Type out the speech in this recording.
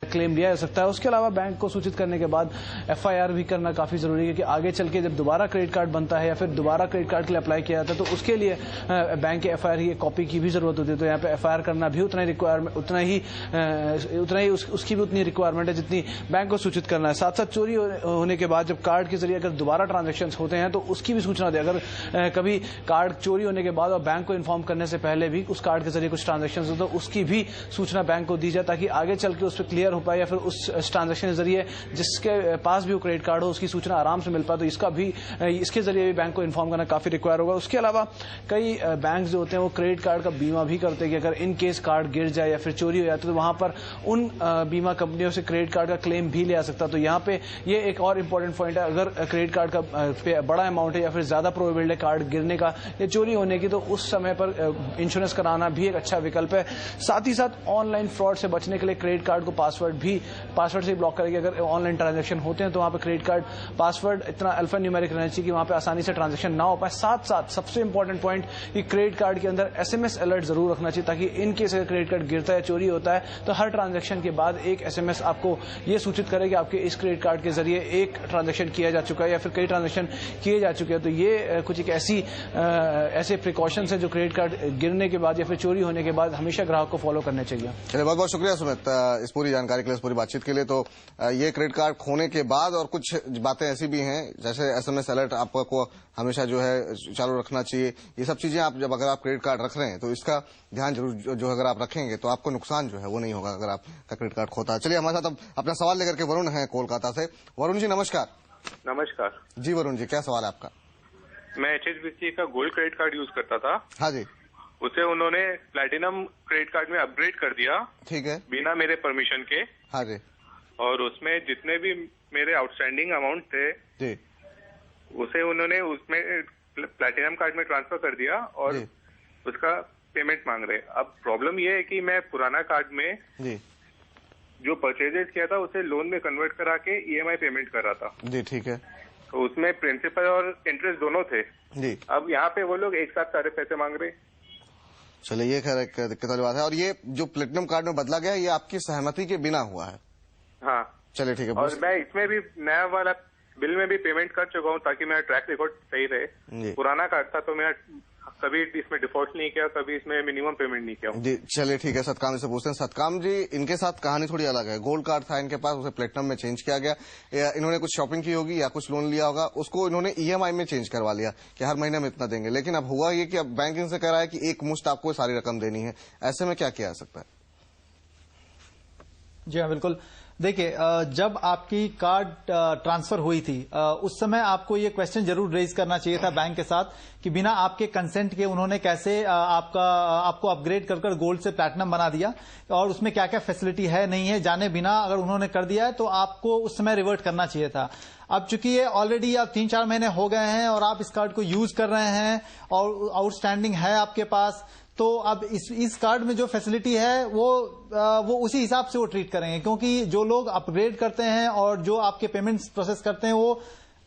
Claim लिया जा सकता है। उसके अलावा बैंक को सूचित करने के बाद एफआईआर भी करना काफी जरूरी है कि आगे चल के जब दोबारा क्रेडिट कार्ड बनता है या फिर दोबारा क्रेडिट कार्ड के लिए अप्लाई किया जाता है तो उसके लिए बैंक के एफआईआर की कॉपी की भी जरूरत होती है। तो यहाँ पे एफआईआर करना भी उतना ही उसकी भी उतनी रिक्वायरमेंट है जितनी बैंक को सूचित करना है। साथ साथ चोरी होने के बाद जब कार्ड के जरिए अगर दोबारा ट्रांजेक्शन होते हैं तो उसकी भी सूचना दे। अगर कभी कार्ड चोरी होने के बाद और बैंक को इन्फॉर्म करने से पहले भी उस कार्ड के जरिए कुछ ट्रांजेक्शन हो तो उसकी भी सूचना बैंक को दी जाए ताकि आगे चल के उस पर क्लियर हो पाए या फिर उस ट्रांजैक्शन के जरिए जिसके पास भी वो क्रेडिट कार्ड हो उसकी सूचना आराम से मिल पाए। तो इसके जरिए भी बैंक को इन्फॉर्म करना काफी रिक्वायर होगा। उसके अलावा कई बैंक जो होते हैं वो क्रेडिट कार्ड का बीमा भी करते हैं कि अगर इन केस कार्ड गिर जाए या फिर चोरी हो जाती है तो वहां पर उन बीमा कंपनियों से क्रेडिट कार्ड का क्लेम भी लिया सकता है। तो यहाँ पे ये एक और इम्पोर्टेंट पॉइंट है, अगर क्रेडिट कार्ड का बड़ा अमाउंट है या फिर ज्यादा प्रोबेबिलिटी है कार्ड गिरने का या चोरी होने की तो उस समय पर इंश्योरेंस कराना भी एक अच्छा विकल्प है। साथ ही साथ ऑनलाइन फ्रॉड से बचने के लिए क्रेडिट कार्ड को पासवर्ड से ही ब्लॉक करेगी। अगर ऑनलाइन ट्रांजैक्शन होते हैं तो वहां पे क्रेडिट कार्ड पासवर्ड इतना अल्फा न्यूमेरिक रहना चाहिए कि वहां पे आसानी से ट्रांजैक्शन ना हो पाए। साथ साथ सबसे इंपॉर्टेंट पॉइंट कि क्रेडिट कार्ड के अंदर एसएमएस अलर्ट जरूर रखना चाहिए ताकि इन केस अगर क्रेडिट कार्ड गिरता है चोरी होता है तो हर ट्रांजैक्शन के बाद एक एसएमएस आपको ये सूचित करे कि आपके इस क्रेडिट कार्ड के जरिए एक ट्रांजैक्शन किया जा चुका है या फिर कई ट्रांजैक्शन किए जा चुके हैं। तो ये कुछ एक ऐसे प्रिकॉशंस है जो क्रेडिट कार्ड गिरने के बाद या फिर चोरी होने के बाद हमेशा ग्राहक को फॉलो करने चाहिए। चलिए, बहुत बहुत शुक्रिया सुमित इस पूरी जानकारी के लिए, इस पूरी बातचीत के लिए। तो ये क्रेडिट कार्ड खोने के बाद और कुछ बातें ऐसी भी हैं जैसे एसएमएस अलर्ट आपको हमेशा जो है चालू रखना चाहिए। ये सब चीजें आप अगर आप क्रेडिट कार्ड रख रहे हैं तो इसका ध्यान जरूर जो अगर आप रखेंगे तो आपको नुकसान जो है वो नहीं होगा अगर आपका क्रेडिट कार्ड खोता है। चलिए, हमारे साथ अब अपना सवाल लेकर के वरुण है कोलकाता से। वरुण जी नमस्कार। नमस्कार जी वरुण जी, क्या सवाल है आपका? मैं एचएसबीसी का गोल्ड क्रेडिट कार्ड यूज करता था। हाँ जी। उसे उन्होंने प्लैटिनम क्रेडिट कार्ड में अपग्रेड कर दिया। ठीक है। बिना मेरे परमिशन के। हाँ जी। और उसमें जितने भी मेरे आउटस्टैंडिंग अमाउंट थे जी उसे उन्होंने उसमें प्लैटिनम कार्ड में ट्रांसफर कर दिया और उसका पेमेंट मांग रहे। अब प्रॉब्लम ये है कि मैं पुराना कार्ड में जी जो परचेजेस किया था उसे लोन में कन्वर्ट करा के ईएमआई पेमेंट कर रहा था। जी ठीक है। तो उसमें प्रिंसिपल और इंटरेस्ट दोनों थे जी। अब यहाँ पे वो लोग एक साथ सारे पैसे मांग रहे। चलिए, ये खैर एक दिक्कत वाली बात है। और ये जो प्लेटिनम कार्ड में बदला गया है ये आपकी सहमति के बिना हुआ है? हाँ। चलिए ठीक है। और मैं इसमें भी नया वाला बिल में भी पेमेंट कर चुका हूँ ताकि मेरा ट्रैक रिकॉर्ड सही रहे। पुराना कार्ड था तो मैं कभी इसमें डिफॉल्ट नहीं किया, कभी इसमें मिनिमम पेमेंट नहीं किया जी। चलिए ठीक है, सतकाम से पूछते हैं। सतकाम जी, इनके साथ कहानी थोड़ी अलग है। गोल्ड कार्ड था इनके पास, उसे प्लेटिनम में चेंज किया गया। इन्होंने कुछ शॉपिंग की होगी या कुछ लोन लिया होगा, उसको इन्होंने ईएमआई में चेंज करवा लिया कि हर महीने में इतना देंगे। लेकिन अब हुआ ये कि अब बैंक इनसे कह रहा है कि एक मुश्त आपको सारी रकम देनी है। ऐसे में क्या किया जा सकता है? जी हाँ, बिल्कुल। देखिए, जब आपकी कार्ड ट्रांसफर हुई थी उस समय आपको ये क्वेश्चन जरूर रेज करना चाहिए था बैंक के साथ कि बिना आपके कंसेंट के उन्होंने कैसे आपको अपग्रेड कर गोल्ड से प्लैटिनम बना दिया और उसमें क्या क्या फैसिलिटी है नहीं है जाने बिना अगर उन्होंने कर दिया है तो आपको उस समय रिवर्ट करना चाहिए था। अब चूंकि ये ऑलरेडी अब 3-4 महीने हो गए हैं और आप इस कार्ड को यूज कर रहे हैं और आउटस्टैंडिंग है आपके पास, तो अब इस कार्ड में जो फैसिलिटी है वो उसी हिसाब से वो ट्रीट करेंगे, क्योंकि जो लोग अपग्रेड करते हैं और जो आपके पेमेंट्स प्रोसेस करते हैं वो